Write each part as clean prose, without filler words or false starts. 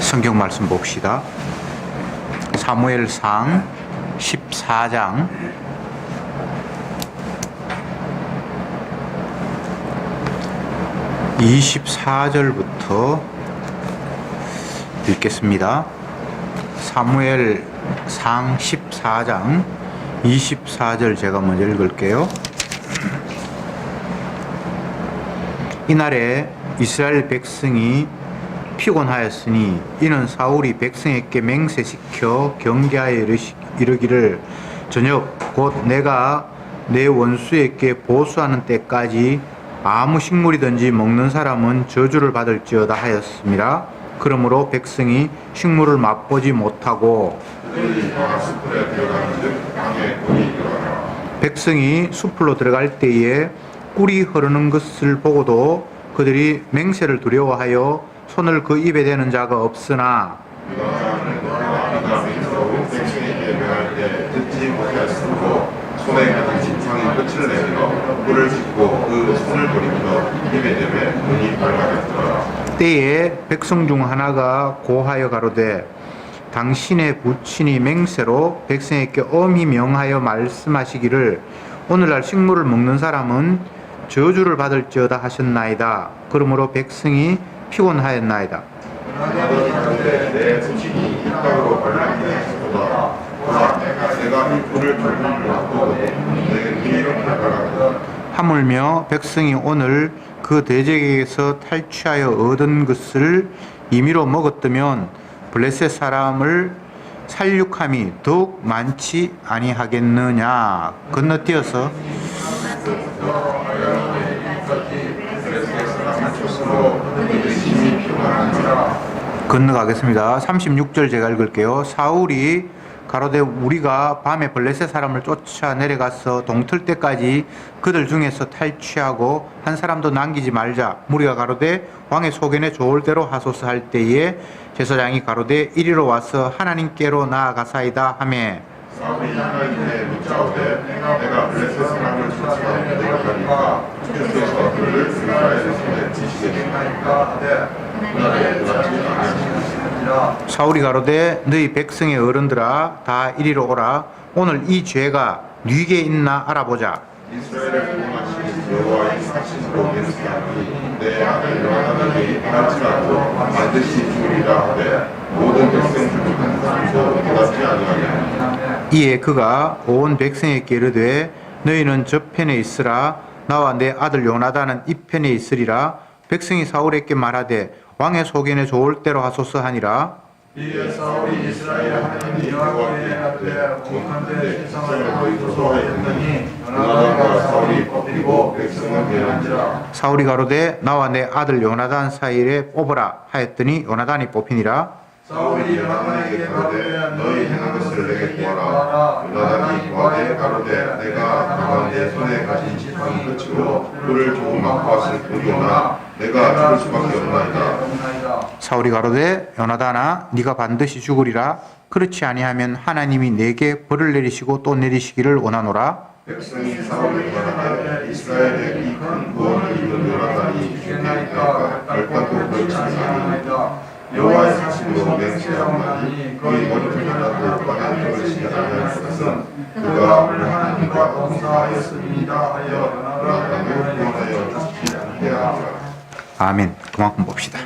성경 말씀 봅시다. 사무엘상 14장 24절부터 읽겠습니다. 사무엘상 14장 24절 제가 먼저 읽을게요. 이날에 이스라엘 백성이 피곤하였으니 이는 사울이 백성에게 맹세시켜 경계하여 이르기를 저녁 곧 내가 내 원수에게 보수하는 때까지 아무 식물이든지 먹는 사람은 저주를 받을지어다 하였습니다. 그러므로 백성이 식물을 맛보지 못하고 백성이 숲으로 들어갈 때에 꿀이 흐르는 것을 보고도 그들이 맹세를 두려워하여 손을 그 입에 대는 자가 없으나 손에 가진 지팡이 끝을 내밀어 꿀을 짚고 그 손을 돌이켜 입에 대매 눈이 밝아졌더라. 때에 백성 중 하나가 고하여 가로되 당신의 부친이 맹세로 백성에게 엄히 명하여 말씀하시기를 오늘날 식물을 먹는 사람은 저주를 받을지어다 하셨나이다. 그러므로 백성이 피곤하였나이다. 내 부친이 입가로 발라보다 내가 이 꿀을 발라보고 내게 이렇게 발라보다 하물며 백성이 오늘 그 대적에게서 탈취하여 얻은 것을 임의로 먹었다면 블레셋 사람을 살육함이 더욱 많지 아니하겠느냐. 건너뛰어서 건너가겠습니다. 36절 제가 읽을게요. 사울이 가로되 우리가 밤에 블레셋 사람을 쫓아 내려가서 동틀 때까지 그들 중에서 탈취하고 한 사람도 남기지 말자. 무리가 가로되 왕의 소견에 좋을 대로 하소서 할 때에 제사장이 가로되 이리로 와서 하나님께로 나아가사이다 하매 사울이 하나님께 묻자오되 내가 블레셋 사람을 쫓아 내려가니까 주께서 그를 이스라엘의 손에 지시겠나이까 하되 사울이 가로되 너희 백성의 어른들아 다 이리로 오라. 오늘 이 죄가 네게 있나 알아보자. 이스라엘을 구원하신 여호와의 사신으로 맹세하니 내 아들 요나단이 할지라도 반드시 죽으리라 하되 모든 백성 중 한 사람도 대답지 아니하냐. 이에 그가 온 백성에게 이르되 너희는 저편에 있으라. 나와 내 아들 요나단은 이 편에 있으리라. 백성이 사울에게 말하되 왕의 소견에 좋을 대로 하소서 하니라. 이에 사울이 이스라엘 하나님 여호와께 하되 공한데 세상을 보이소서 하였더니 요나단과 사울이 뽑히고 백성은 멸한지라. 사울이 가로되 나와 내 아들 요나단 사이에 뽑으라 하였더니 요나단이 뽑히니라. 사울이 요나단에게 가로되 너희 행한 것을 내게 구하라. 요나단이 구하되 가로되 내가 당한 내 손에 가진 지팡이 끝으로 꿀을 조금 맛보았을 뿐이오나 내가 죽을 수밖에 없나이다. 사울이 가로되 요나단아 네가 반드시 죽으리라. 그렇지 아니하면 하나님이 내게 벌을 내리시고 또 내리시기를 원하노라. 백성이 사울을 말하되 이스라엘의 이 큰 구원을 입은 요나단이 죽겠나이까 결단코 그렇지 아니하나이다. 여호와의 사신으로 맹세하오나니 그의 머리를 잘라도 뻔한 적을 시지 아니할 것은 그가 오늘 하나님과 동사하였습니다 하여 요나단을 구원하여 주시지 않게 하리라. 아멘. 그만큼 봅시다.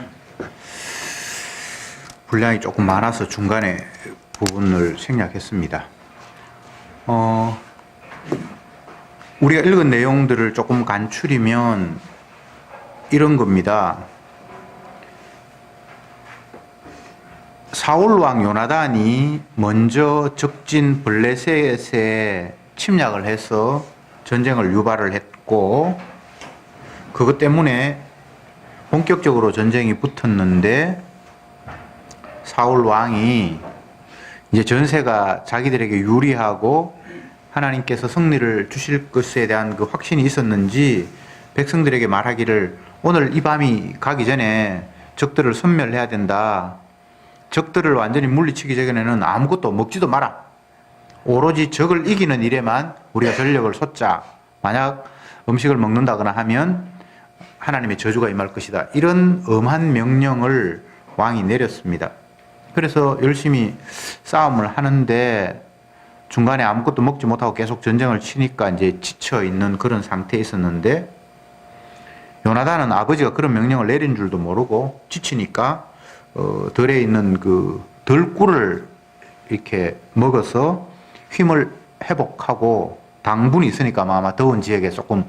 분량이 조금 많아서 중간에 부분을 생략했습니다. 우리가 읽은 내용들을 조금 간추리면 이런 겁니다. 사울왕 요나단이 먼저 적진 블레셋에 침략을 해서 전쟁을 유발을 했고 그것 때문에 본격적으로 전쟁이 붙었는데 사울왕이 이제 전세가 자기들에게 유리하고 하나님께서 승리를 주실 것에 대한 그 확신이 있었는지 백성들에게 말하기를 오늘 이 밤이 가기 전에 적들을 섬멸해야 된다. 적들을 완전히 물리치기 전에는 아무것도 먹지도 마라. 오로지 적을 이기는 일에만 우리가 전력을 쏟자. 만약 음식을 먹는다거나 하면 하나님의 저주가 임할 것이다. 이런 엄한 명령을 왕이 내렸습니다. 그래서 열심히 싸움을 하는데 중간에 아무것도 먹지 못하고 계속 전쟁을 치니까 이제 지쳐 있는 그런 상태에 있었는데, 요나단은 아버지가 그런 명령을 내린 줄도 모르고 지치니까 덜에 있는 그 덜꿀을 이렇게 먹어서 힘을 회복하고, 당분이 있으니까 아마 더운 지역에 조금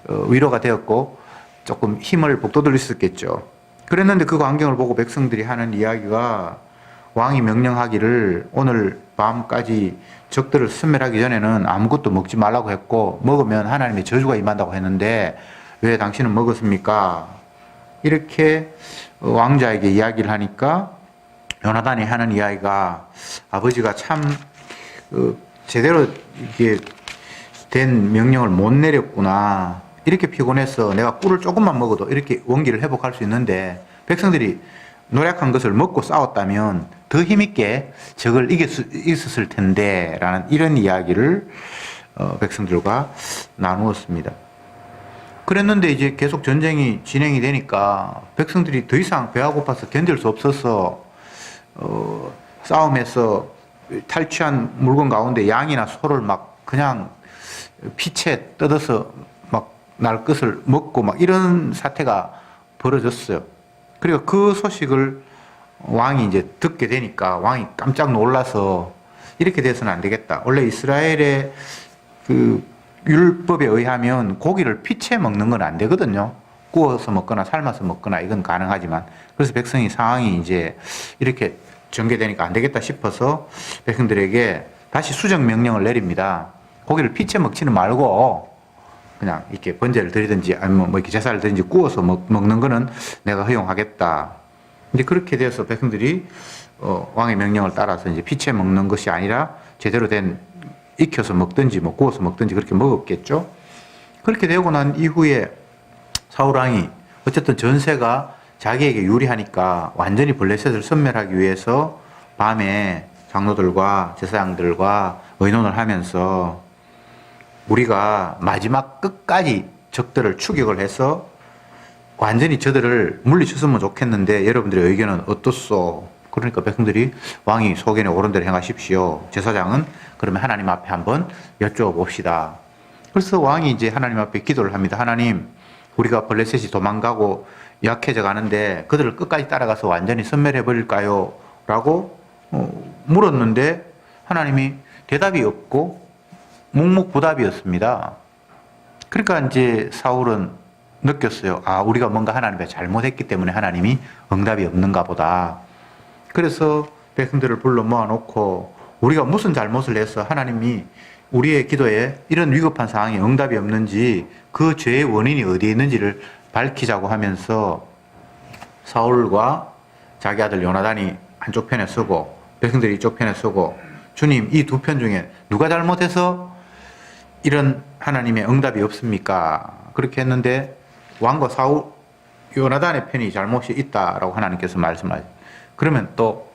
위로가 되었고 조금 힘을 북돋을 수 있었겠죠. 그랬는데 그 광경을 보고 백성들이 하는 이야기가, 왕이 명령하기를 오늘 밤까지 적들을 섬멸하기 전에는 아무것도 먹지 말라고 했고, 먹으면 하나님의 저주가 임한다고 했는데 왜 당신은 먹었습니까? 이렇게 왕자에게 이야기를 하니까 요나단이 하는 이야기가, 아버지가 참 제대로 이게 된 명령을 못 내렸구나. 이렇게 피곤해서 내가 꿀을 조금만 먹어도 이렇게 원기를 회복할 수 있는데, 백성들이 노력한 것을 먹고 싸웠다면 더 힘있게 적을 이길 수 있었을 텐데 라는 이런 이야기를 백성들과 나누었습니다. 그랬는데 이제 계속 전쟁이 진행이 되니까 백성들이 더 이상 배가 고파서 견딜 수 없어서 싸움에서 탈취한 물건 가운데 양이나 소를 막 그냥 피채 뜯어서 막 날 것을 먹고 막 이런 사태가 벌어졌어요. 그리고 그 소식을 왕이 이제 듣게 되니까 왕이 깜짝 놀라서, 이렇게 돼서는 안 되겠다. 원래 이스라엘의 그 율법에 의하면 고기를 피채 먹는 건 안 되거든요. 구워서 먹거나 삶아서 먹거나 이건 가능하지만, 그래서 백성이 상황이 이제 이렇게 전개되니까 안 되겠다 싶어서 백성들에게 다시 수정 명령을 내립니다. 고기를 피채 먹지는 말고 그냥 이렇게 번제를 드리든지 아니면 뭐 이렇게 제사를 드리든지 구워서 먹는 거는 내가 허용하겠다. 이제 그렇게 돼서 백성들이 왕의 명령을 따라서 이제 피채 먹는 것이 아니라 제대로 된 익혀서 먹든지 뭐 구워서 먹든지 그렇게 먹었겠죠. 그렇게 되고 난 이후에 사울 왕이 어쨌든 전세가 자기에게 유리하니까 완전히 블레셋을 섬멸하기 위해서 밤에 장로들과 제사장들과 의논을 하면서, 우리가 마지막 끝까지 적들을 추격을 해서 완전히 저들을 물리쳤으면 좋겠는데 여러분들의 의견은 어떻소? 그러니까 백성들이, 왕이 소견에 옳은 대로 행하십시오. 제사장은 그러면 하나님 앞에 한번 여쭤봅시다. 그래서 왕이 이제 하나님 앞에 기도를 합니다. 하나님, 우리가 블레셋이 도망가고 약해져 가는데 그들을 끝까지 따라가서 완전히 섬멸해 버릴까요? 라고 물었는데 하나님이 대답이 없고 묵묵부답이었습니다. 그러니까 이제 사울은 느꼈어요. 아, 우리가 뭔가 하나님에 잘못했기 때문에 하나님이 응답이 없는가 보다. 그래서 백성들을 불러 모아놓고, 우리가 무슨 잘못을 해서 하나님이 우리의 기도에 이런 위급한 상황에 응답이 없는지, 그 죄의 원인이 어디에 있는지를 밝히자고 하면서 사울과 자기 아들 요나단이 한쪽 편에 서고 백성들이 이쪽 편에 서고, 주님, 이 두 편 중에 누가 잘못해서 이런 하나님의 응답이 없습니까? 그렇게 했는데 왕과 사울, 요나단의 편이 잘못이 있다라고 하나님께서 말씀하셨어요. 그러면 또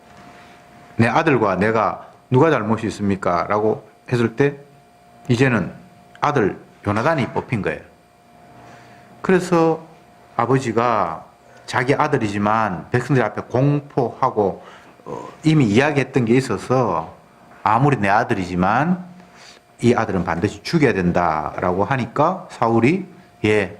내 아들과 내가 누가 잘못이 있습니까? 라고 했을 때 이제는 아들 요나단이 뽑힌 거예요. 그래서 아버지가 자기 아들이지만 백성들 앞에 공포하고 이미 이야기했던 게 있어서, 아무리 내 아들이지만 이 아들은 반드시 죽여야 된다라고 하니까 사울이, 예,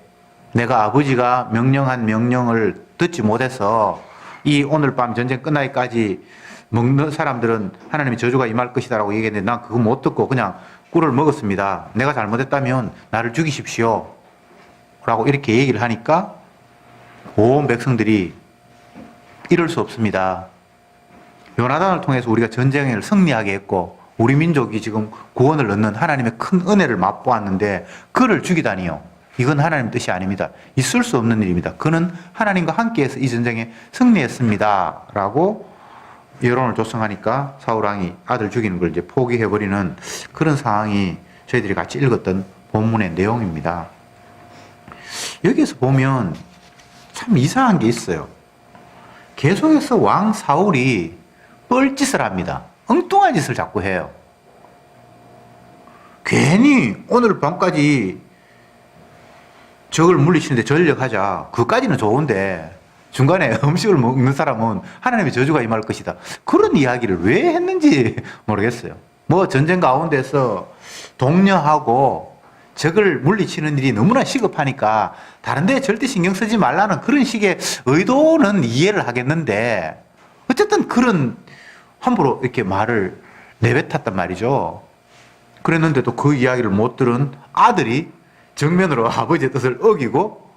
내가 아버지가 명령한 명령을 듣지 못해서 이 오늘 밤 전쟁 끝나기까지 먹는 사람들은 하나님의 저주가 임할 것이다라고 얘기했는데 난 그거 못 듣고 그냥 꿀을 먹었습니다. 내가 잘못했다면 나를 죽이십시오 라고 이렇게 얘기를 하니까 온 백성들이 이럴 수 없습니다. 요나단을 통해서 우리가 전쟁을 승리하게 했고 우리 민족이 지금 구원을 얻는 하나님의 큰 은혜를 맛보았는데 그를 죽이다니요. 이건 하나님 뜻이 아닙니다. 있을 수 없는 일입니다. 그는 하나님과 함께해서 이 전쟁에 승리했습니다 라고 여론을 조성하니까 사울왕이 아들 죽이는 걸 이제 포기해버리는 그런 상황이 저희들이 같이 읽었던 본문의 내용입니다. 여기에서 보면 참 이상한 게 있어요. 계속해서 왕 사울이 뻘짓을 합니다. 엉뚱한 짓을 자꾸 해요. 괜히 오늘 밤까지 적을 물리치는데 전력하자. 그까지는 좋은데 중간에 음식을 먹는 사람은 하나님의 저주가 임할 것이다. 그런 이야기를 왜 했는지 모르겠어요. 뭐 전쟁 가운데서 독려하고 적을 물리치는 일이 너무나 시급하니까 다른 데 절대 신경 쓰지 말라는 그런 식의 의도는 이해를 하겠는데 어쨌든 그런 함부로 이렇게 말을 내뱉었단 말이죠. 그랬는데도 그 이야기를 못 들은 아들이 정면으로 아버지의 뜻을 어기고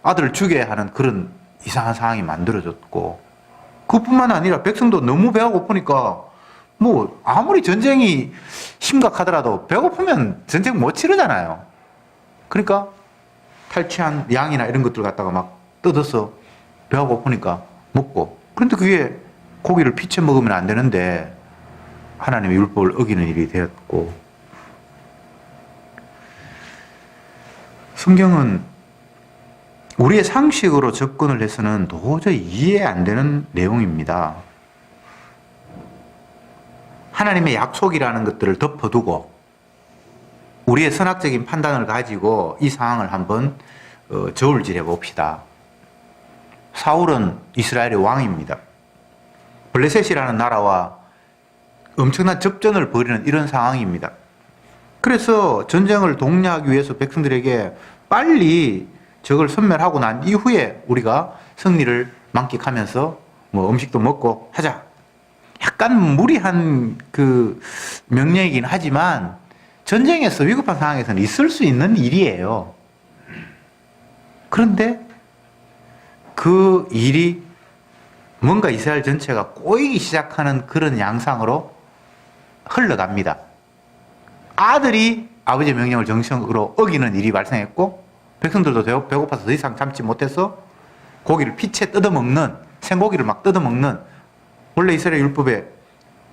아들을 죽여야 하는 그런 이상한 상황이 만들어졌고, 그뿐만 아니라 백성도 너무 배가 고프니까 뭐 아무리 전쟁이 심각하더라도 배고프면 전쟁 못 치르잖아요. 그러니까 탈취한 양이나 이런 것들 갖다가 막 뜯어서 배가 고프니까 먹고, 그런데 그게 고기를 피채 먹으면 안 되는데 하나님의 율법을 어기는 일이 되었고, 성경은 우리의 상식으로 접근을 해서는 도저히 이해 안 되는 내용입니다. 하나님의 약속이라는 것들을 덮어두고 우리의 선악적인 판단을 가지고 이 상황을 한번 저울질해 봅시다. 사울은 이스라엘의 왕입니다. 블레셋이라는 나라와 엄청난 접전을 벌이는 이런 상황입니다. 그래서 전쟁을 독려하기 위해서 백성들에게 빨리 적을 섬멸하고 난 이후에 우리가 승리를 만끽하면서 뭐 음식도 먹고 하자. 약간 무리한 그 명령이긴 하지만 전쟁에서 위급한 상황에서는 있을 수 있는 일이에요. 그런데 그 일이 뭔가 이스라엘 전체가 꼬이기 시작하는 그런 양상으로 흘러갑니다. 아들이 아버지의 명령을 정식으로 어기는 일이 발생했고, 백성들도 배고파서 더 이상 참지 못해서 고기를 피채 뜯어먹는, 생고기를 막 뜯어먹는, 원래 이스라엘 율법에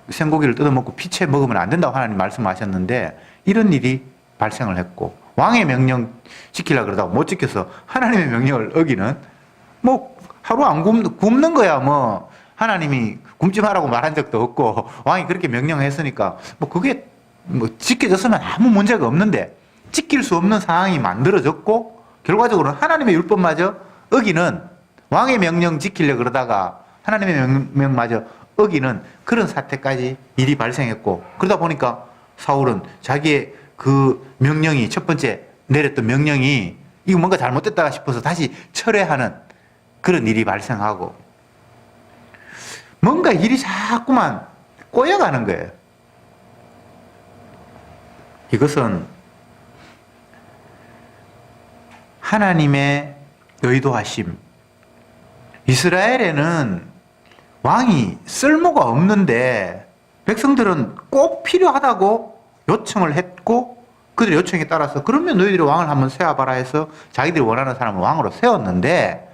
생고기를 뜯어먹고 피채 먹으면 안 된다고 하나님 말씀하셨는데 이런 일이 발생을 했고, 왕의 명령 지키려고 그러다가 못 지켜서 하나님의 명령을 어기는, 뭐 하루 안 굶는 거야 뭐 하나님이 굶지 말라고 말한 적도 없고 왕이 그렇게 명령했으니까 뭐 그게 뭐 지켜졌으면 아무 문제가 없는데 지킬 수 없는 상황이 만들어졌고, 결과적으로는 하나님의 율법마저 어기는, 왕의 명령 지키려고 그러다가 하나님의 명령마저 어기는 그런 사태까지 일이 발생했고, 그러다 보니까 사울은 자기의 그 명령이, 첫 번째 내렸던 명령이 이거 뭔가 잘못됐다 싶어서 다시 철회하는 그런 일이 발생하고, 뭔가 일이 자꾸만 꼬여가는 거예요. 이것은 하나님의 의도하심. 이스라엘에는 왕이 쓸모가 없는데 백성들은 꼭 필요하다고 요청을 했고, 그들의 요청에 따라서 그러면 너희들이 왕을 한번 세워봐라 해서 자기들이 원하는 사람을 왕으로 세웠는데,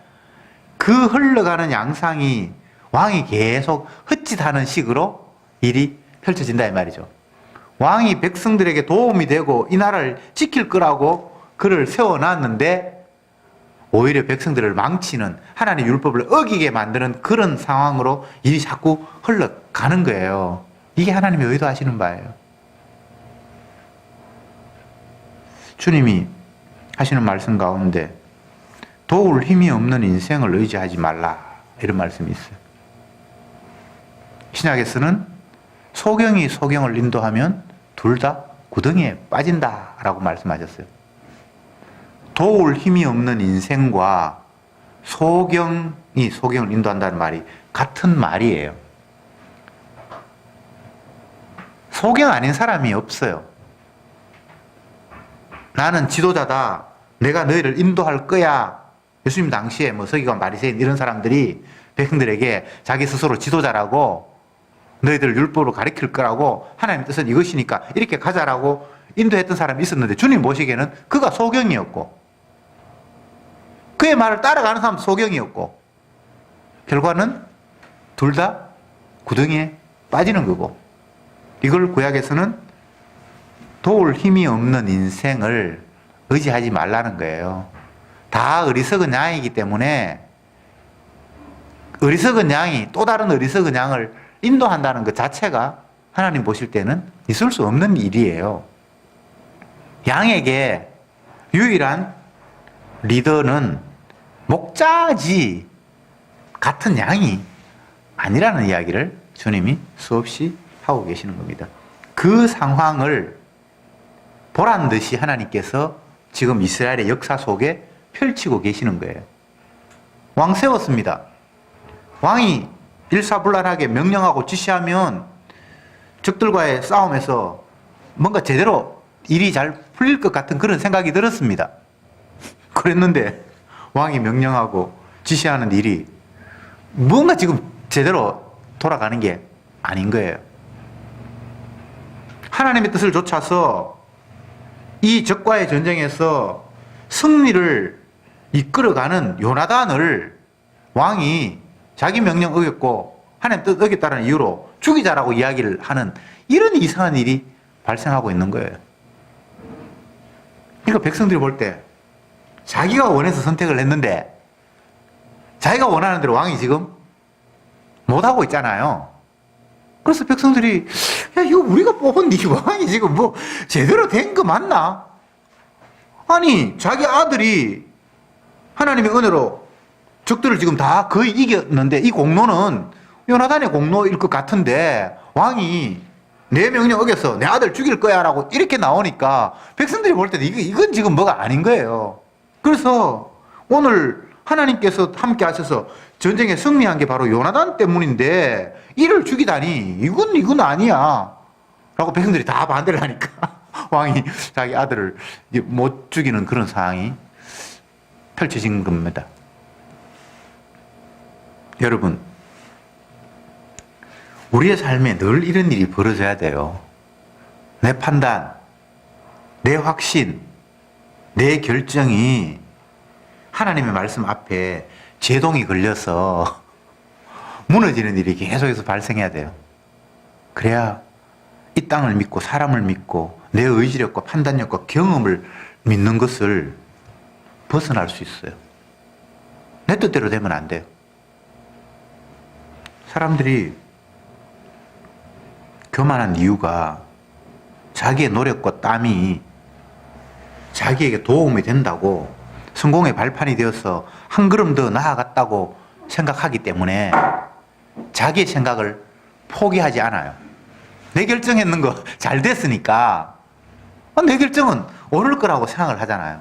그 흘러가는 양상이 왕이 계속 헛짓하는 식으로 일이 펼쳐진다 이 말이죠. 왕이 백성들에게 도움이 되고 이 나라를 지킬 거라고 그를 세워놨는데 오히려 백성들을 망치는, 하나님의 율법을 어기게 만드는 그런 상황으로 일이 자꾸 흘러가는 거예요. 이게 하나님의 의도하시는 바예요. 주님이 하시는 말씀 가운데 도울 힘이 없는 인생을 의지하지 말라, 이런 말씀이 있어요. 신약에서는 소경이 소경을 인도하면 둘 다 구덩이에 빠진다라고 말씀하셨어요. 도울 힘이 없는 인생과 소경이 소경을 인도한다는 말이 같은 말이에요. 소경 아닌 사람이 없어요. 나는 지도자다, 내가 너희를 인도할 거야. 예수님 당시에 뭐 서기관, 바리새인 이런 사람들이 백성들에게 자기 스스로 지도자라고, 너희들 율법으로 가르칠 거라고, 하나님의 뜻은 이것이니까 이렇게 가자라고 인도했던 사람이 있었는데, 주님 보시기에는 그가 소경이었고 그의 말을 따라가는 사람도 소경이었고, 결과는 둘 다 구덩이에 빠지는 거고, 이걸 구약에서는 도울 힘이 없는 인생을 의지하지 말라는 거예요. 다 어리석은 양이기 때문에 어리석은 양이 또 다른 어리석은 양을 인도한다는 것 자체가 하나님 보실 때는 있을 수 없는 일이에요. 양에게 유일한 리더는 목자지 같은 양이 아니라는 이야기를 주님이 수없이 하고 계시는 겁니다. 그 상황을 보란 듯이 하나님께서 지금 이스라엘의 역사 속에 펼치고 계시는 거예요. 왕 세웠습니다. 왕이 일사불란하게 명령하고 지시하면 적들과의 싸움에서 뭔가 제대로 일이 잘 풀릴 것 같은 그런 생각이 들었습니다. 그랬는데 왕이 명령하고 지시하는 일이 뭔가 지금 제대로 돌아가는 게 아닌 거예요. 하나님의 뜻을 좇아서 이 적과의 전쟁에서 승리를 이끌어가는 요나단을 왕이 자기 명령 어겼고 하나님 뜻 어겼다는 이유로 죽이자라고 이야기를 하는 이런 이상한 일이 발생하고 있는 거예요. 그러니까 백성들이 볼 때 자기가 원해서 선택을 했는데 자기가 원하는 대로 왕이 지금 못하고 있잖아요. 그래서 백성들이 야 이거 우리가 뽑은 네 왕이 지금 뭐 제대로 된 거 맞나? 아니 자기 아들이 하나님의 은혜로 적들을 지금 다 거의 이겼는데 이 공로는 요나단의 공로일 것 같은데 왕이 내 명령 어겨서 내 아들 죽일 거야 라고 이렇게 나오니까 백성들이 볼 때는 이건 지금 뭐가 아닌 거예요. 그래서 오늘 하나님께서 함께 하셔서 전쟁에 승리한 게 바로 요나단 때문인데 이를 죽이다니 이건 아니야 라고 백성들이 다 반대를 하니까 왕이 자기 아들을 못 죽이는 그런 상황이 펼쳐진 겁니다. 여러분, 우리의 삶에 늘 이런 일이 벌어져야 돼요. 내 판단, 내 확신, 내 결정이 하나님의 말씀 앞에 제동이 걸려서 무너지는 일이 계속해서 발생해야 돼요. 그래야 이 땅을 믿고 사람을 믿고 내 의지력과 판단력과 경험을 믿는 것을 벗어날 수 있어요. 내 뜻대로 되면 안 돼요. 사람들이 교만한 이유가 자기의 노력과 땀이 자기에게 도움이 된다고 성공의 발판이 되어서 한 걸음 더 나아갔다고 생각하기 때문에 자기의 생각을 포기하지 않아요. 내 결정했는 거 잘 됐으니까 내 결정은 옳을 거라고 생각을 하잖아요.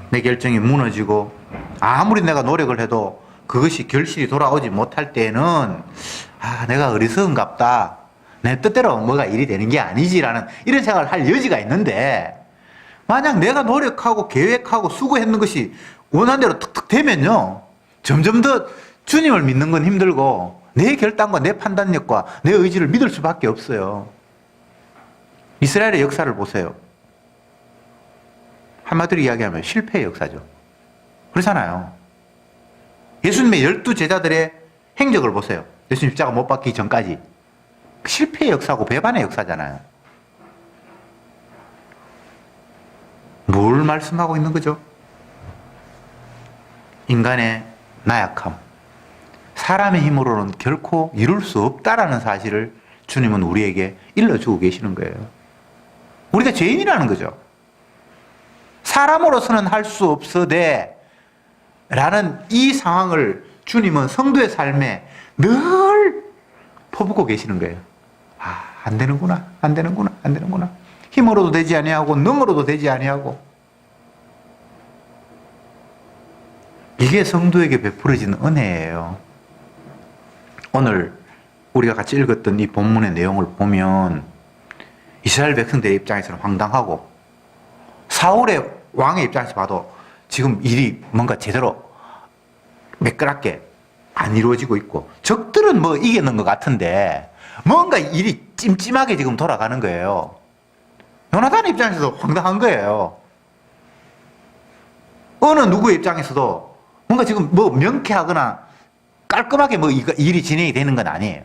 내 결정이 무너지고 아무리 내가 노력을 해도 그것이 결실이 돌아오지 못할 때에는 내가 어리석은갑다. 내 뜻대로 뭐가 일이 되는 게 아니지라는 이런 생각을 할 여지가 있는데 만약 내가 노력하고 계획하고 수고했는 것이 원하는 대로 툭툭 되면요. 점점 더 주님을 믿는 건 힘들고 내 결단과 내 판단력과 내 의지를 믿을 수밖에 없어요. 이스라엘의 역사를 보세요. 한마디로 이야기하면 실패의 역사죠. 그렇잖아요. 예수님의 12제자들의 행적을 보세요. 예수님 십자가 못 박히기 전까지. 실패의 역사고 배반의 역사잖아요. 뭘 말씀하고 있는 거죠? 인간의 나약함. 사람의 힘으로는 결코 이룰 수 없다라는 사실을 주님은 우리에게 일러주고 계시는 거예요. 우리가 죄인이라는 거죠. 사람으로서는 할 수 없으되 라는 이 상황을 주님은 성도의 삶에 늘 퍼붓고 계시는 거예요. 안 되는구나, 안 되는구나, 안 되는구나. 힘으로도 되지 아니하고 능으로도 되지 아니하고. 이게 성도에게 베풀어지는 은혜예요. 오늘 우리가 같이 읽었던 이 본문의 내용을 보면 이스라엘 백성들의 입장에서는 황당하고 사울의 왕의 입장에서 봐도 지금 일이 뭔가 제대로 매끄럽게 안 이루어지고 있고 적들은 뭐 이기는 것 같은데 뭔가 일이 찜찜하게 지금 돌아가는 거예요. 요나단 입장에서도 황당한 거예요. 어느 누구의 입장에서도 뭔가 지금 뭐 명쾌하거나 깔끔하게 뭐 일이 진행이 되는 건 아니에요.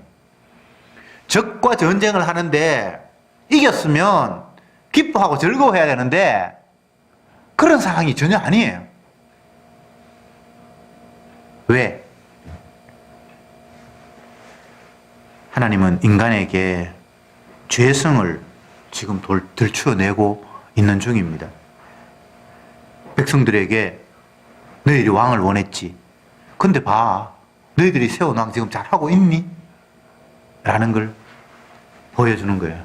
적과 전쟁을 하는데 이겼으면 기뻐하고 즐거워해야 되는데 그런 상황이 전혀 아니에요. 왜? 하나님은 인간에게 죄성을 지금 들추어내고 있는 중입니다. 백성들에게 너희들이 왕을 원했지. 근데 봐, 너희들이 세운 왕 지금 잘하고 있니? 라는 걸 보여주는 거예요.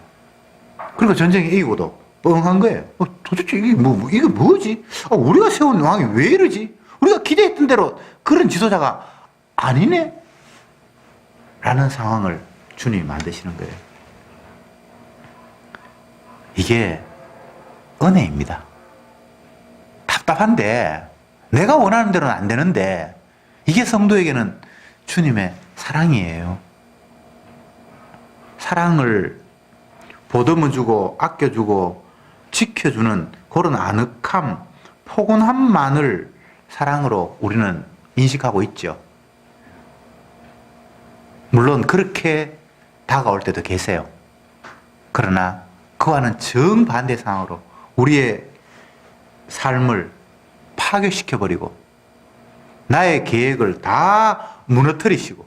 그러니까 전쟁에 이기고도 뻥한 거예요. 도대체 이게 뭐지? 우리가 세운 왕이 왜 이러지? 우리가 기대했던 대로 그런 지도자가 아니네? 라는 상황을 주님이 만드시는 거예요. 이게 은혜입니다. 답답한데 내가 원하는 대로는 안 되는데 이게 성도에게는 주님의 사랑이에요. 사랑을 보듬어주고 아껴주고 지켜주는 그런 아늑함, 포근함만을 사랑으로 우리는 인식하고 있죠. 물론 그렇게 다가올 때도 계세요. 그러나 그와는 정반대 상황으로 우리의 삶을 파괴시켜버리고 나의 계획을 다 무너뜨리시고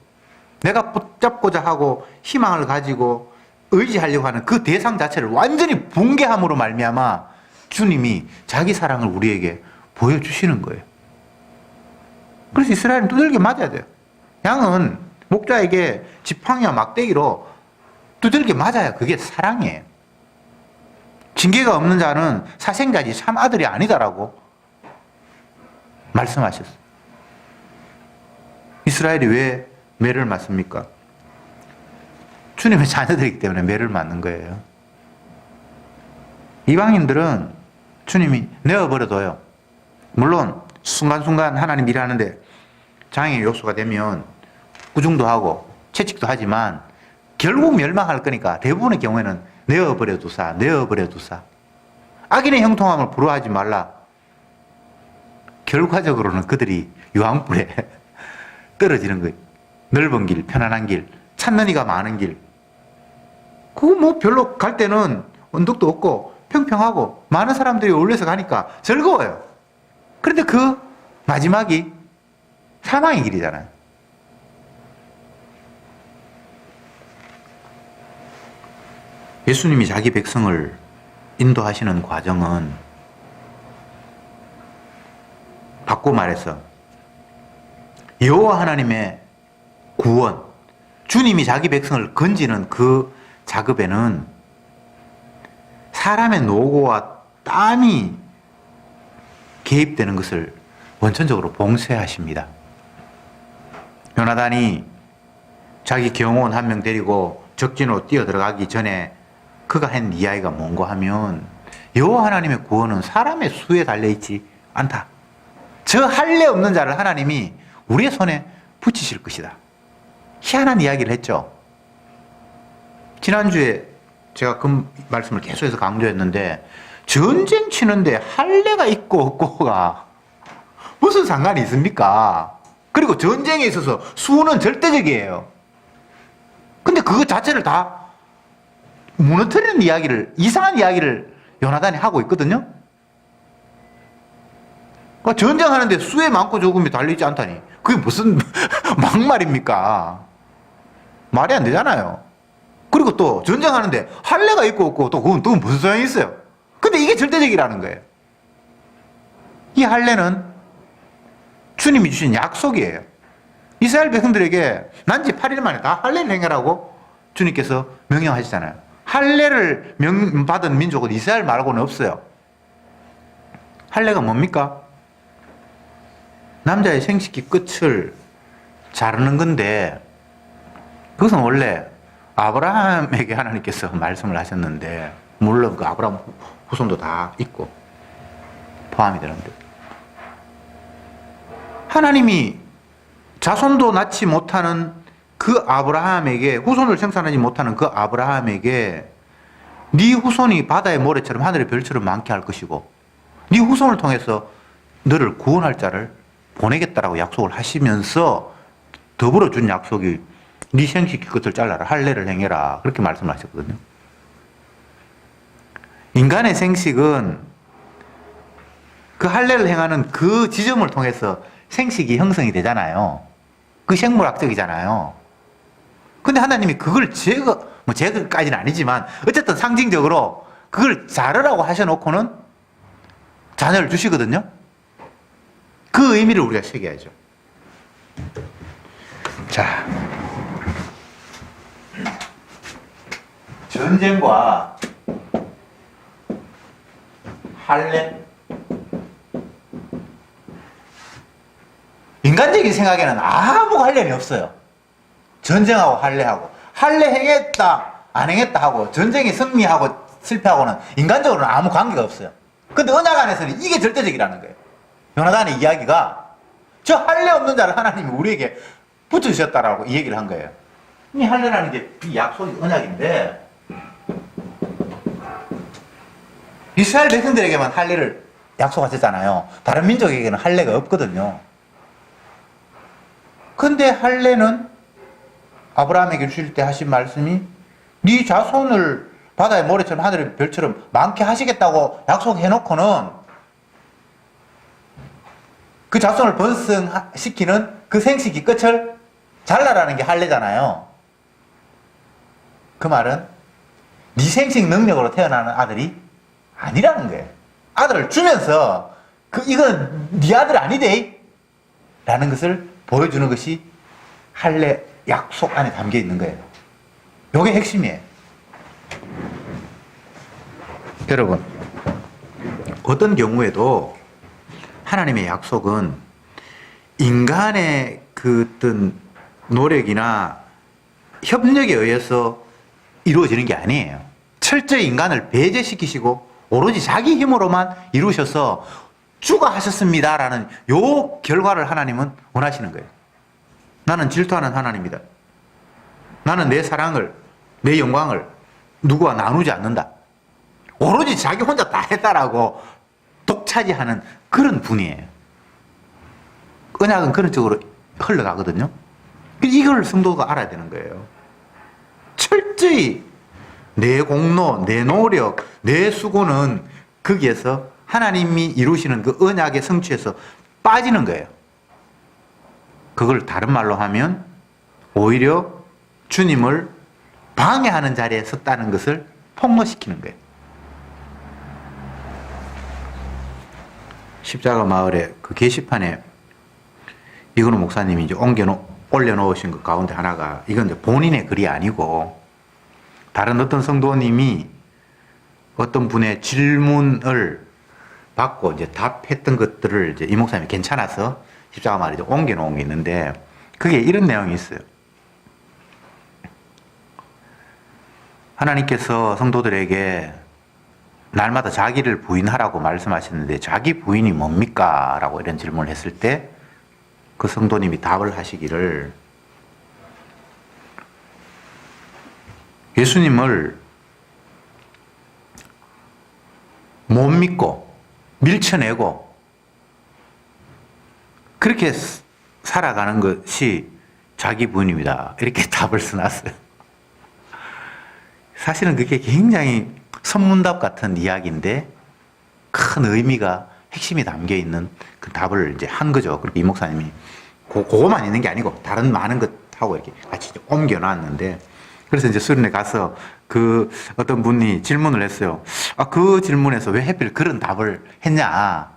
내가 붙잡고자 하고 희망을 가지고 의지하려고 하는 그 대상 자체를 완전히 붕괴함으로 말미암아 주님이 자기 사랑을 우리에게 보여주시는 거예요. 그래서 이스라엘은 두들겨 맞아야 돼요. 양은 목자에게 지팡이와 막대기로 두들겨 맞아야 그게 사랑이에요. 징계가 없는 자는 사생자지 참 아들이 아니다라고 말씀하셨어요. 이스라엘이 왜 매를 맞습니까? 주님의 자녀들이기 때문에 매를 맞는 거예요. 이방인들은 주님이 내어버려둬요. 물론 순간순간 하나님 일하는데 장애의 요소가 되면 구중도 하고 채찍도 하지만 결국 멸망할 거니까 대부분의 경우에는 내어버려두사. 악인의 형통함을 부러워하지 말라. 결과적으로는 그들이 유황불에 떨어지는 거예요. 넓은 길, 편안한 길, 찾는 이가 많은 길. 그거 별로 갈 때는 언덕도 없고 평평하고 많은 사람들이 어울려서 가니까 즐거워요. 그런데 그 마지막이 사망의 길이잖아요. 예수님이 자기 백성을 인도하시는 과정은 바꿔 말해서 여호와 하나님의 구원, 주님이 자기 백성을 건지는 그 작업에는 사람의 노고와 땀이 개입되는 것을 원천적으로 봉쇄하십니다. 요나단이 자기 경호원 한 명 데리고 적진으로 뛰어 들어가기 전에 그가 한 이야기가 뭔가 하면 여호와 하나님의 구원은 사람의 수에 달려있지 않다. 저 할례 없는 자를 하나님이 우리의 손에 붙이실 것이다. 희한한 이야기를 했죠. 지난주에 제가 그 말씀을 계속해서 강조했는데 전쟁 치는데 할례가 있고 없고가 무슨 상관이 있습니까? 그리고 전쟁에 있어서 수는 절대적이에요. 근데 그거 자체를 다 무너뜨리는 이야기를, 이상한 이야기를 요나단이 하고 있거든요. 그러니까 전쟁하는데 수에 많고 적음이 달리지 않다니 그게 무슨 막말입니까? 말이 안 되잖아요. 그리고 또 전쟁하는데 할례가 있고 없고 또 그건 또 무슨 소용이 있어요? 근데 이게 절대적이라는 거예요. 이 할례는 주님이 주신 약속이에요. 이스라엘 백성들에게 난지 8일 만에 다 할례를 행하라고 주님께서 명령하시잖아요. 할례를 받은 민족은 이스라엘 말고는 없어요. 할례가 뭡니까? 남자의 생식기 끝을 자르는 건데 그것은 원래 아브라함에게 하나님께서 말씀을 하셨는데 물론 그 아브라함 후손도 다 있고 포함이 되는데 하나님이 자손도 낳지 못하는 그 아브라함에게 후손을 생산하지 못하는 그 아브라함에게 네 후손이 바다의 모래처럼 하늘의 별처럼 많게 할 것이고 네 후손을 통해서 너를 구원할 자를 보내겠다라고 약속을 하시면서 더불어 준 약속이 네 생식기 끝을 잘라라 할례를 행해라 그렇게 말씀을 하셨거든요. 인간의 생식은 그 할례를 행하는 그 지점을 통해서 생식이 형성이 되잖아요. 그 생물학적이잖아요. 근데 하나님이 그걸 제거까지는 아니지만 어쨌든 상징적으로 그걸 자르라고 하셔놓고는 자녀를 주시거든요. 그 의미를 우리가 새겨야죠. 자, 전쟁과 할례. 인간적인 생각에는 아무 관련이 없어요. 전쟁하고 할례하고. 할례 행했다, 안 행했다 하고, 전쟁에 승리하고 실패하고는 인간적으로는 아무 관계가 없어요. 근데 언약 안에서는 이게 절대적이라는 거예요. 요나단의 이야기가 저 할례 없는 자를 하나님이 우리에게 붙여주셨다라고 이 얘기를 한 거예요. 이 할례라는 게 약속이 언약인데, 이스라엘 백성들에게만 할례를 약속하셨잖아요. 다른 민족에게는 할례가 없거든요. 근데 할례는 아브라함에게 주실 때 하신 말씀이 네 자손을 바다의 모래처럼 하늘의 별처럼 많게 하시겠다고 약속해놓고는 그 자손을 번성시키는 그 생식기 끝을 잘라라는 게 할례잖아요. 그 말은 네 생식 능력으로 태어나는 아들이 아니라는 거예요. 아들을 주면서 이건 네 아들 아니대 라는 것을 보여주는 것이 할례 약속 안에 담겨 있는 거예요. 이게 핵심이에요. 여러분, 어떤 경우에도 하나님의 약속은 인간의 그 어떤 노력이나 협력에 의해서 이루어지는 게 아니에요. 철저히 인간을 배제시키시고 오로지 자기 힘으로만 이루셔서 주가하셨습니다라는 요 결과를 하나님은 원하시는 거예요. 나는 질투하는 하나님이다. 나는 내 사랑을, 내 영광을 누구와 나누지 않는다. 오로지 자기 혼자 다 했다라고 독차지하는 그런 분이에요. 언약은 그런 쪽으로 흘러가거든요. 이걸 성도가 알아야 되는 거예요. 철저히 내 공로, 내 노력, 내 수고는 거기에서 하나님이 이루시는 그 언약의 성취에서 빠지는 거예요. 그걸 다른 말로 하면 오히려 주님을 방해하는 자리에 섰다는 것을 폭로시키는 거예요. 십자가 마을에 그 게시판에 이근호 목사님이 이제 올려놓으신 것 가운데 하나가, 이건 이제 본인의 글이 아니고 다른 어떤 성도님이 어떤 분의 질문을 받고 이제 답했던 것들을 이제 이 목사님이 괜찮아서 십자가 마을에 옮겨놓은 게 있는데, 그게 이런 내용이 있어요. 하나님께서 성도들에게 날마다 자기를 부인하라고 말씀하셨는데 자기 부인이 뭡니까? 라고 이런 질문을 했을 때 그 성도님이 답을 하시기를, 예수님을 못 믿고 밀쳐내고 그렇게 살아가는 것이 자기 부인입니다. 이렇게 답을 써놨어요. 사실은 그게 굉장히 선문답 같은 이야기인데 큰 의미가, 핵심이 담겨 있는 그 답을 이제 한 거죠. 그렇게 이 목사님이 그거만 있는 게 아니고 다른 많은 것하고 이렇게 같이 옮겨놨는데, 그래서 이제 수련회 가서 그 어떤 분이 질문을 했어요. 그 질문에서 왜 하필 그런 답을 했냐.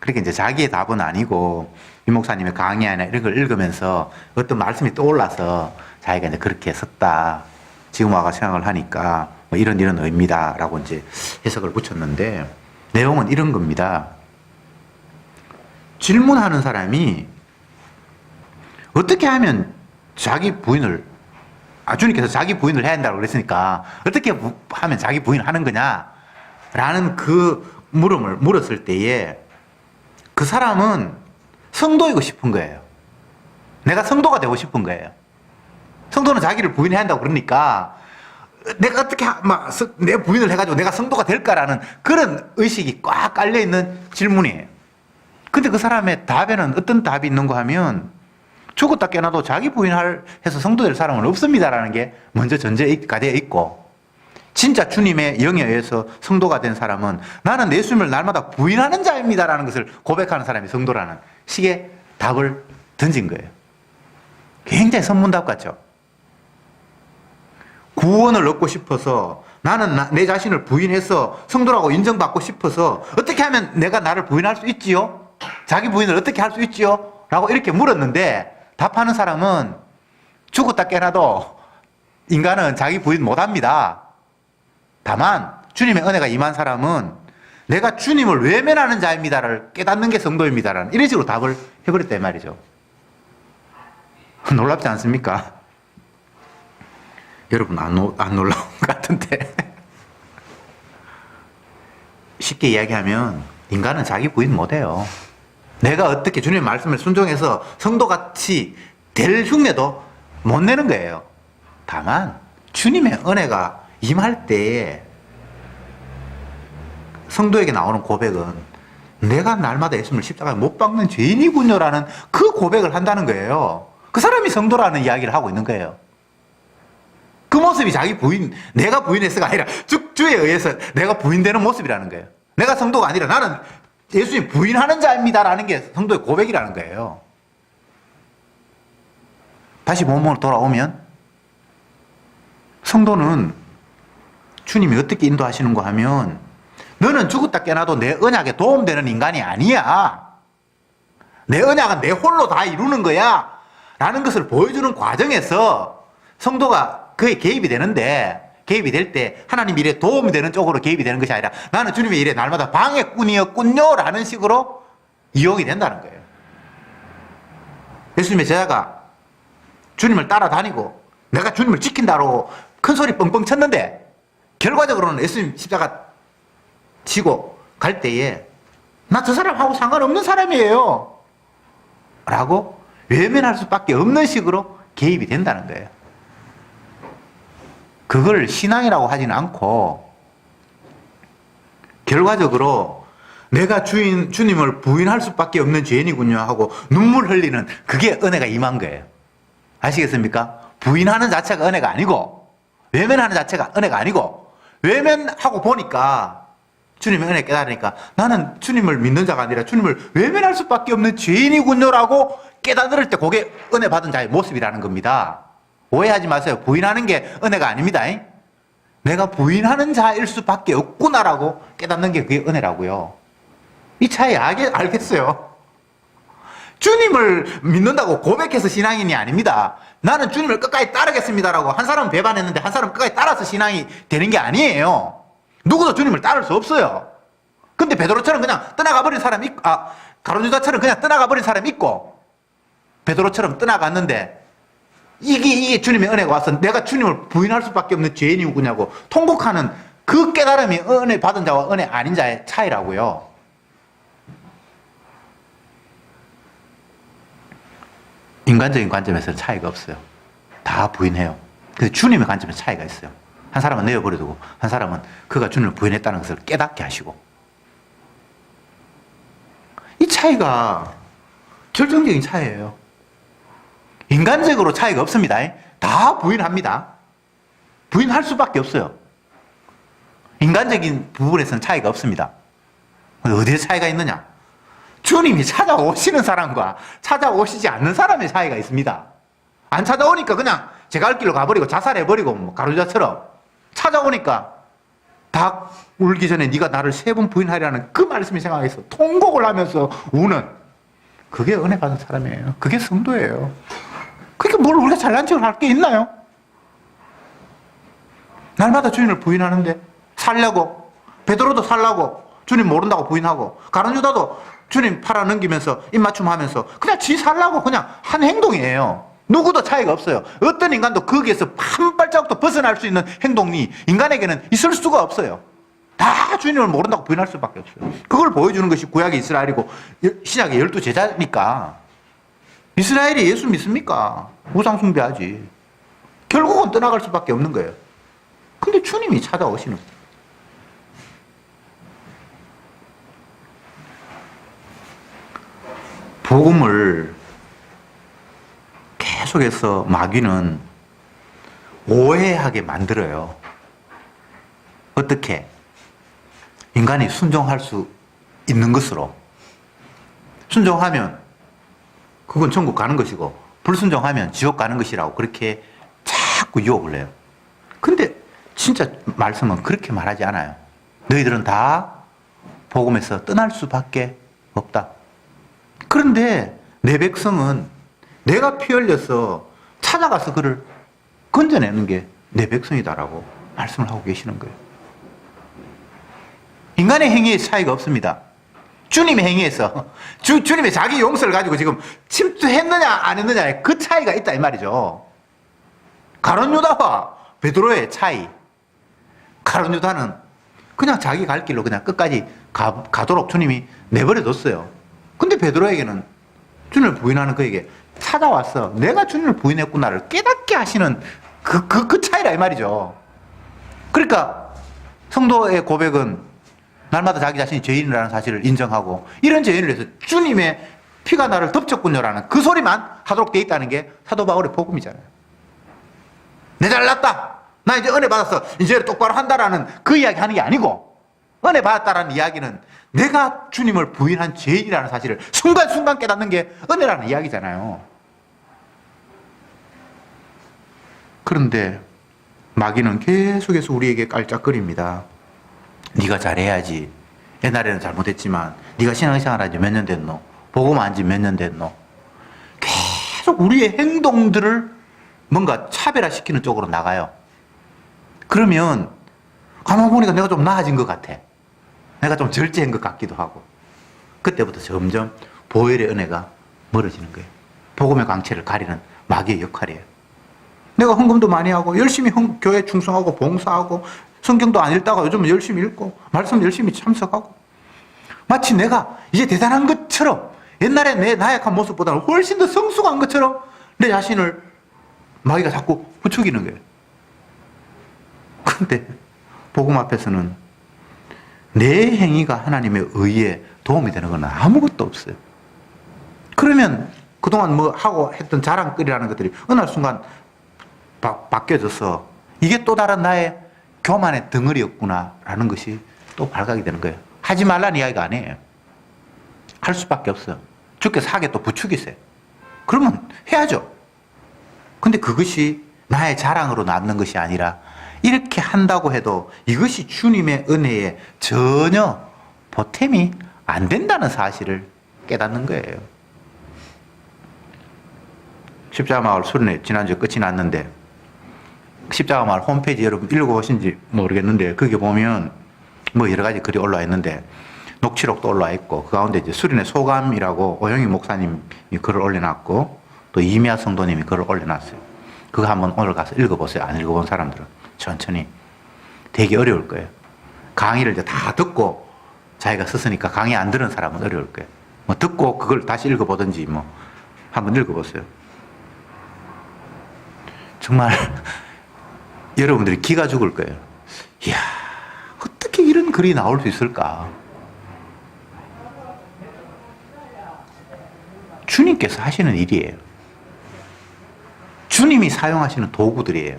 그렇게 이제 자기의 답은 아니고 이 목사님의 강의나 이런 걸 읽으면서 어떤 말씀이 떠올라서 자기가 이제 그렇게 썼다. 지금 와가 생각을 하니까 뭐 이런 의미다라고 이제 해석을 붙였는데, 내용은 이런 겁니다. 질문하는 사람이 어떻게 하면 자기 부인을, 주님께서 자기 부인을 해야 한다고 그랬으니까 어떻게 하면 자기 부인을 하는 거냐 라는 그 물음을 물었을 때에 그 사람은 성도이고 싶은 거예요. 내가 성도가 되고 싶은 거예요. 성도는 자기를 부인해야 한다고 그러니까 내가 어떻게 내 부인을 해가지고 내가 성도가 될까라는 그런 의식이 꽉 깔려있는 질문이에요. 근데 그 사람의 답에는 어떤 답이 있는가 하면, 죽었다 깨어나도 자기 부인해서 성도 될 사람은 없습니다라는 게 먼저 전제가 되어 있고, 진짜 주님의 영에 의해서 성도가 된 사람은 나는 예수님을 날마다 부인하는 자입니다라는 것을 고백하는 사람이 성도라는 식의 답을 던진 거예요. 굉장히 선문답 같죠? 구원을 얻고 싶어서, 나는 내 자신을 부인해서 성도라고 인정받고 싶어서 어떻게 하면 내가 나를 부인할 수 있지요? 자기 부인을 어떻게 할 수 있지요? 라고 이렇게 물었는데 답하는 사람은 죽었다 깨나도 인간은 자기 부인 못합니다. 다만 주님의 은혜가 임한 사람은 내가 주님을 외면하는 자입니다를 깨닫는 게 성도입니다라는 이런 식으로 답을 해버렸단 말이죠. 놀랍지 않습니까? 여러분 안 놀라운 것 같은데 쉽게 이야기하면 인간은 자기 부인 못해요. 내가 어떻게 주님의 말씀을 순종해서 성도같이 될 흉내도 못 내는 거예요. 다만 주님의 은혜가 임할 때에 성도에게 나오는 고백은 내가 날마다 예수님을 십자가에 못 박는 죄인이군요라는 그 고백을 한다는 거예요. 그 사람이 성도라는 이야기를 하고 있는 거예요. 그 모습이 자기 부인, 내가 부인해서가 아니라 주에 의해서 내가 부인되는 모습이라는 거예요. 내가 성도가 아니라 나는 예수님 부인하는 자입니다라는 게 성도의 고백이라는 거예요. 다시 본문으로 돌아오면 성도는 주님이 어떻게 인도하시는가 하면 너는 죽었다 깨나도 내 언약에 도움되는 인간이 아니야. 내 언약은 내 홀로 다 이루는 거야. 라는 것을 보여주는 과정에서 성도가 그에 개입이 되는데 개입이 될 때 하나님 일에 도움이 되는 쪽으로 개입이 되는 것이 아니라 나는 주님의 일에 날마다 방해꾼이었군요 라는 식으로 이용이 된다는 거예요. 예수님의 제자가 주님을 따라다니고 내가 주님을 지킨다고 큰 소리 뻥뻥 쳤는데 결과적으로는 예수님 십자가 지고 갈 때에 나 저 사람하고 상관없는 사람이에요 라고 외면할 수밖에 없는 식으로 개입이 된다는 거예요. 그걸 신앙이라고 하지는 않고 결과적으로 내가 주님을 부인할 수밖에 없는 죄인이군요 하고 눈물 흘리는 그게 은혜가 임한 거예요. 아시겠습니까? 부인하는 자체가 은혜가 아니고 외면하는 자체가 은혜가 아니고 외면하고 보니까 주님의 은혜 깨달으니까 나는 주님을 믿는 자가 아니라 주님을 외면할 수밖에 없는 죄인이군요라고 깨달을 때 그게 은혜 받은 자의 모습이라는 겁니다. 오해하지 마세요. 부인하는 게 은혜가 아닙니다. 내가 부인하는 자일 수밖에 없구나라고 깨닫는 게 그게 은혜라고요. 이 차이 알겠어요? 주님을 믿는다고 고백해서 신앙인이 아닙니다. 나는 주님을 끝까지 따르겠습니다라고 한 사람은 배반했는데 한 사람은 끝까지 따라서 신앙이 되는 게 아니에요. 누구도 주님을 따를 수 없어요. 근데 베드로처럼 그냥 떠나가 버린 사람이 있고, 가룟 유다처럼 그냥 떠나가 버린 사람이 있고, 베드로처럼 떠나갔는데 이게 주님의 은혜가 와서 내가 주님을 부인할 수밖에 없는 죄인이구냐고 통곡하는 그 깨달음이 은혜 받은 자와 은혜 아닌 자의 차이라고요. 인간적인 관점에서는 차이가 없어요. 다 부인해요. 근데 주님의 관점에서 차이가 있어요. 한 사람은 내어버려두고 한 사람은 그가 주님을 부인했다는 것을 깨닫게 하시고. 이 차이가 결정적인 차이예요. 인간적으로 차이가 없습니다. 다 부인합니다. 부인할 수밖에 없어요. 인간적인 부분에서는 차이가 없습니다. 어디에 차이가 있느냐? 주님이 찾아오시는 사람과 찾아오시지 않는 사람의 차이가 있습니다. 안 찾아오니까 그냥 제 갈 길로 가버리고 자살해버리고 가룟유다처럼 찾아오니까 닭 울기 전에 네가 나를 3번 부인하리라는 그 말씀이 생각해서 통곡을 하면서 우는 그게 은혜 받은 사람이에요. 그게 성도예요. 그러니까 뭘 우리가 잘난 척을 할 게 있나요? 날마다 주님을 부인하는데 살려고 베드로도 살라고 주님 모른다고 부인하고 가룟유다도 주님 팔아넘기면서 입맞춤하면서 그냥 지 살라고 그냥 한 행동이에요. 누구도 차이가 없어요. 어떤 인간도 거기에서 한 발자국도 벗어날 수 있는 행동이 인간에게는 있을 수가 없어요. 다 주님을 모른다고 부인할 수밖에 없어요. 그걸 보여주는 것이 구약의 이스라엘이고 신약의 12제자니까. 이스라엘이 예수 믿습니까? 우상 숭배하지. 결국은 떠나갈 수밖에 없는 거예요. 근데 주님이 찾아오시는 거예요. 복음을 계속해서 마귀는 오해하게 만들어요. 어떻게? 인간이 순종할 수 있는 것으로. 순종하면 그건 천국 가는 것이고 불순종하면 지옥 가는 것이라고 그렇게 자꾸 유혹을 해요. 근데 진짜 말씀은 그렇게 말하지 않아요. 너희들은 다 복음에서 떠날 수밖에 없다. 그런데 내 백성은 내가 피 흘려서 찾아가서 그를 건져내는 게 내 백성이다라고 말씀을 하고 계시는 거예요. 인간의 행위에 차이가 없습니다. 주님의 행위에서 주님의 자기 용서를 가지고 지금 침투했느냐 안 했느냐에 그 차이가 있다 이 말이죠. 가룟 유다와 베드로의 차이. 가룟 유다는 그냥 자기 갈 길로 그냥 끝까지 가도록 주님이 내버려뒀어요. 근데 베드로에게는 주님을 부인하는 그에게 찾아와서 내가 주님을 부인했구나를 깨닫게 하시는 그 차이라 이 말이죠. 그러니까 성도의 고백은 날마다 자기 자신이 죄인이라는 사실을 인정하고 이런 죄인을 위해서 주님의 피가 나를 덮쳤군요라는 그 소리만 하도록 돼 있다는 게 사도 바울의 복음이잖아요. 내 잘났다. 나 이제 은혜 받았어. 이제 똑바로 한다라는 그 이야기 하는 게 아니고 은혜 받았다라는 이야기는 내가 주님을 부인한 죄인이라는 사실을 순간순간 깨닫는 게 은혜라는 이야기잖아요. 그런데 마귀는 계속해서 우리에게 깔짝거립니다. 네가 잘해야지. 옛날에는 잘못했지만 네가 신앙생활 한지 몇 년 됐노? 복음 안지 몇 년 됐노? 계속 우리의 행동들을 뭔가 차별화시키는 쪽으로 나가요. 그러면 가만 보니까 내가 좀 나아진 것 같아. 내가 좀 절제한 것 같기도 하고. 그때부터 점점 보혈의 은혜가 멀어지는 거예요. 복음의 광채를 가리는 마귀의 역할이에요. 내가 헌금도 많이 하고 열심히 교회 충성하고 봉사하고 성경도 안 읽다가 요즘은 열심히 읽고 말씀 열심히 참석하고 마치 내가 이제 대단한 것처럼 옛날에 내 나약한 모습보다는 훨씬 더 성숙한 것처럼 내 자신을 마귀가 자꾸 부추기는 거예요. 그런데 복음 앞에서는 내 행위가 하나님의 의에 도움이 되는 건 아무것도 없어요. 그러면 그동안 뭐 하고 했던 자랑거리라는 것들이 어느 날 순간 바뀌어져서 이게 또 다른 나의 교만의 덩어리였구나라는 것이 또 발각이 되는 거예요. 하지 말라는 이야기가 아니에요. 할 수밖에 없어요. 주께서 하게 또 부추기세요. 그러면 해야죠. 근데 그것이 나의 자랑으로 남는 것이 아니라 이렇게 한다고 해도 이것이 주님의 은혜에 전혀 보탬이 안 된다는 사실을 깨닫는 거예요. 십자가마을 수련회 지난주에 끝이 났는데 십자가마을 홈페이지 여러분 읽어보신지 모르겠는데 거기 보면 뭐 여러 가지 글이 올라와 있는데 녹취록도 올라와 있고 그 가운데 이제 수련회 소감이라고 오영희 목사님이 글을 올려놨고 또 이미아 성도님이 글을 올려놨어요. 그거 한번 오늘 가서 읽어보세요. 안 읽어본 사람들은 천천히. 되게 어려울 거예요. 강의를 이제 다 듣고 자기가 썼으니까 강의 안 들은 사람은 어려울 거예요. 뭐 듣고 그걸 다시 읽어보든지 뭐 한번 읽어보세요. 정말 여러분들이 기가 죽을 거예요. 이야, 어떻게 이런 글이 나올 수 있을까? 주님께서 하시는 일이에요. 주님이 사용하시는 도구들이에요.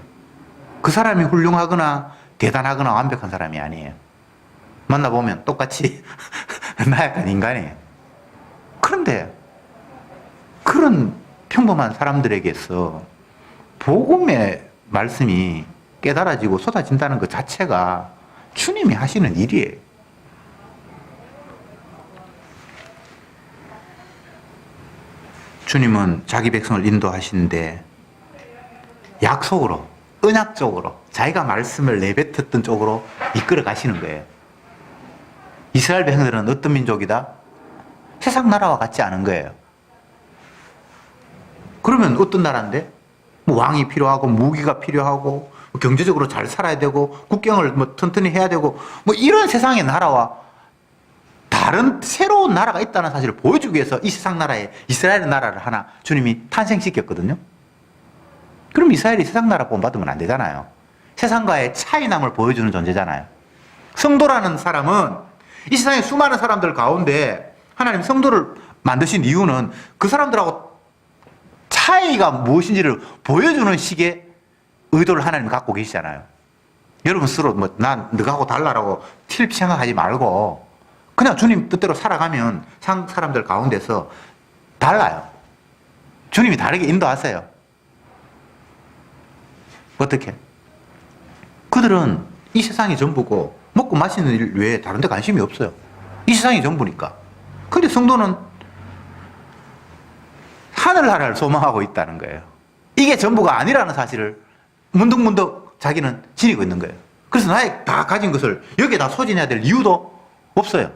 그 사람이 훌륭하거나 대단하거나 완벽한 사람이 아니에요. 만나보면 똑같이 나약한 인간이에요. 그런데 그런 평범한 사람들에게서 복음의 말씀이 깨달아지고 쏟아진다는 것 자체가 주님이 하시는 일이에요. 주님은 자기 백성을 인도하시는데 약속으로, 언약적으로 자기가 말씀을 내뱉었던 쪽으로 이끌어 가시는 거예요. 이스라엘 백성들은 어떤 민족이다? 세상 나라와 같지 않은 거예요. 그러면 어떤 나라인데? 뭐 왕이 필요하고 무기가 필요하고 경제적으로 잘 살아야 되고 국경을 뭐 튼튼히 해야 되고 뭐 이런 세상의 나라와 다른 새로운 나라가 있다는 사실을 보여주기 위해서 이 세상 나라에 이스라엘 나라를 하나 주님이 탄생시켰거든요. 그럼 이스라엘이 세상 나라 본받으면 안 되잖아요. 세상과의 차이남을 보여주는 존재잖아요. 성도라는 사람은 이 세상의 수많은 사람들 가운데 하나님 성도를 만드신 이유는 그 사람들하고 차이가 무엇인지를 보여주는 식의 의도를 하나님 갖고 계시잖아요. 여러분 스스로 뭐 난 너하고 달라라고 틸 생각하지 말고 그냥 주님 뜻대로 살아가면 사람들 가운데서 달라요. 주님이 다르게 인도하세요. 어떻게? 그들은 이 세상이 전부고 먹고 마시는 일 외에 다른 데 관심이 없어요. 이 세상이 전부니까. 근데 성도는 하늘나라를 소망하고 있다는 거예요. 이게 전부가 아니라는 사실을 문득문득 자기는 지니고 있는 거예요. 그래서 나의 다 가진 것을 여기에 다 소진해야 될 이유도 없어요.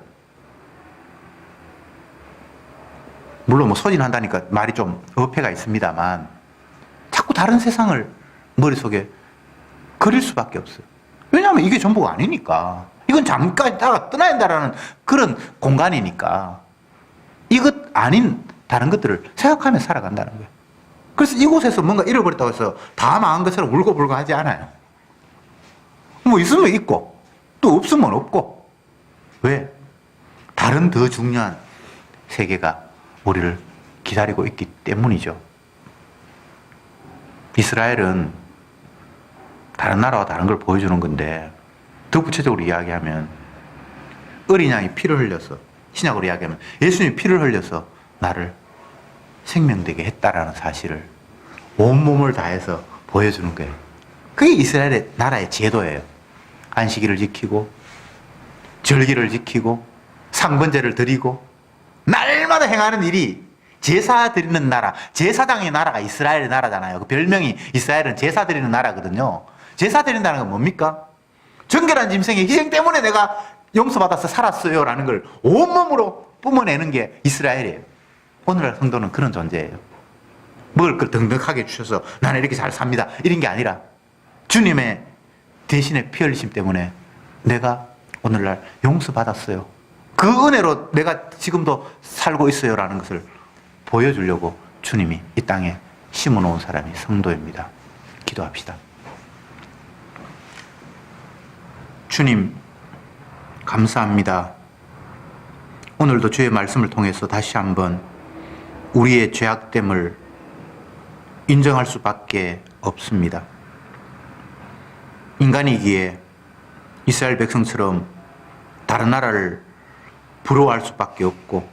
물론 뭐 소진한다니까 말이 좀 어폐가 있습니다만 자꾸 다른 세상을 머릿속에 그릴 수밖에 없어요. 왜냐하면 이게 전부가 아니니까. 이건 잠깐 있다가 떠나야 한다라는 그런 공간이니까 이것 아닌 다른 것들을 생각하며 살아간다는 거예요. 그래서 이곳에서 뭔가 잃어버렸다고 해서 다 망한 것처럼 울고불고 하지 않아요. 뭐 있으면 있고 또 없으면 없고. 왜? 다른 더 중요한 세계가 우리를 기다리고 있기 때문이죠. 이스라엘은 다른 나라와 다른 걸 보여주는 건데 더 구체적으로 이야기하면 어린 양이 피를 흘려서, 신약으로 이야기하면 예수님이 피를 흘려서 나를 생명되게 했다라는 사실을 온몸을 다해서 보여주는 거예요. 그게 이스라엘의 나라의 제도예요. 안식일을 지키고 절기를 지키고 상번제를 드리고 날마다 행하는 일이 제사 드리는 나라, 제사장의 나라가 이스라엘의 나라잖아요. 그 별명이 이스라엘은 제사 드리는 나라거든요. 제사 드린다는 건 뭡니까? 정결한 짐승의 희생 때문에 내가 용서받아서 살았어요 라는 걸 온몸으로 뿜어내는 게 이스라엘이에요. 오늘날 성도는 그런 존재예요. 먹을 걸 넉넉하게 주셔서 나는 이렇게 잘 삽니다 이런 게 아니라 주님의 대신의 피 흘리심 때문에 내가 오늘날 용서받았어요. 그 은혜로 내가 지금도 살고 있어요 라는 것을 보여주려고 주님이 이 땅에 심어놓은 사람이 성도입니다. 기도합시다. 주님, 감사합니다. 오늘도 주의 말씀을 통해서 다시 한번 우리의 죄악됨을 인정할 수밖에 없습니다. 인간이기에 이스라엘 백성처럼 다른 나라를 부러워할 수밖에 없고,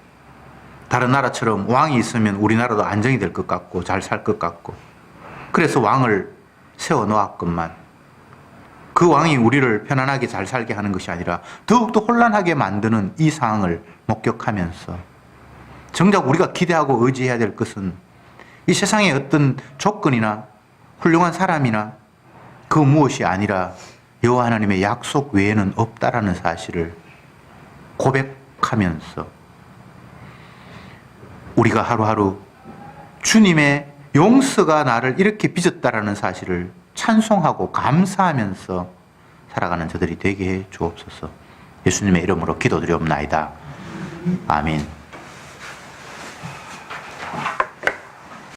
다른 나라처럼 왕이 있으면 우리나라도 안정이 될 것 같고 잘 살 것 같고, 그래서 왕을 세워놓았건만 그 왕이 우리를 편안하게 잘 살게 하는 것이 아니라 더욱더 혼란하게 만드는 이 상황을 목격하면서 정작 우리가 기대하고 의지해야 될 것은 이 세상의 어떤 조건이나 훌륭한 사람이나 그 무엇이 아니라 여호와 하나님의 약속 외에는 없다라는 사실을 고백하면서 우리가 하루하루 주님의 용서가 나를 이렇게 빚었다라는 사실을 찬송하고 감사하면서 살아가는 저들이 되게 해 주옵소서. 예수님의 이름으로 기도드리옵나이다. 아멘.